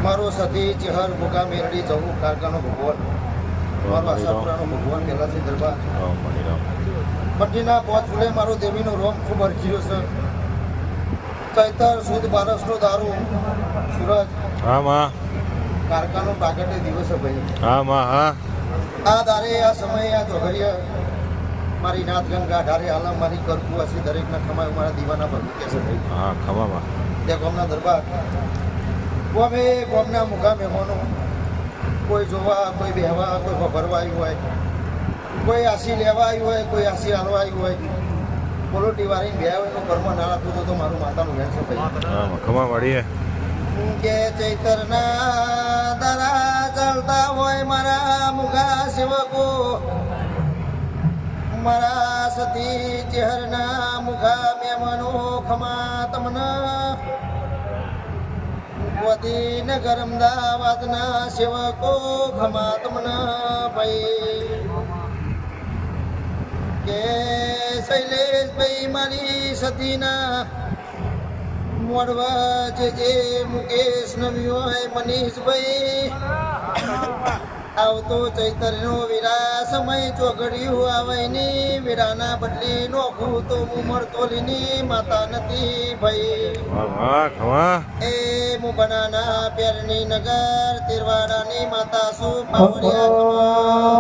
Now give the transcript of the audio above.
મારો સતી ચેહર ભૂકા મેરડી જવું કારકાનો ભગવાન મારો આશાપુરાનો ભગવાન પહેલા છે દરબાર પટ્ટીના પોચ ફૂલે મારો દેવીનો રોમ ખૂબ અરજીયો છે ચૈતર સુદ બારસનો દારૂ સુરજ હા માં કારકાનો પ્રાગટ્ય દિવસ ભાઈ હા માં હા આ દારે આ સમયે આ જોગરિયા મારી નાથ ગંગા ઢારે આલમ મારી કરકુ હશે દરેકના ખમાય મારા દીવાના ભગત કે છે ભાઈ હા ખમામાં ત્યાં ગામના દરબાર કોમે ગામના મુખા મહેમાનો કોઈ જોવા કોઈ બેહવા કોઈ ભરવા આવ્યું હોય કોઈ આસી લેવા આવ્યું હોય કોઈ આસી હાલવા આવ્યું હોય પોલોટી વાળીને બે હોય એનું કર્મ ના રાખવું તો મારું માતાનું વેણ છે ભાઈ ખમા વાળીએ કે ચૈતરના દરા ચાલતા હોય મારા મુખા સેવકો મારા સતી ચેહરના મુખા મહેમાનો ખમા તમને વદીનગર અમદાવાદના સેવકો ખમા તમને ભાઈ કે શૈલેષભાઈ મારી સતીના મોડવા જે મુકેશ નવી હોય મનીષભાઈ આવતો ચૈતરનો વીરા સમય ચોઘડિયું આવેની વીરાના બદલે નોખું તો ઉમર તોલીની માતા નથી ભાઈ એ મુબનાના પેરની નગર તિરવાડાની માતા શું પાવડિયા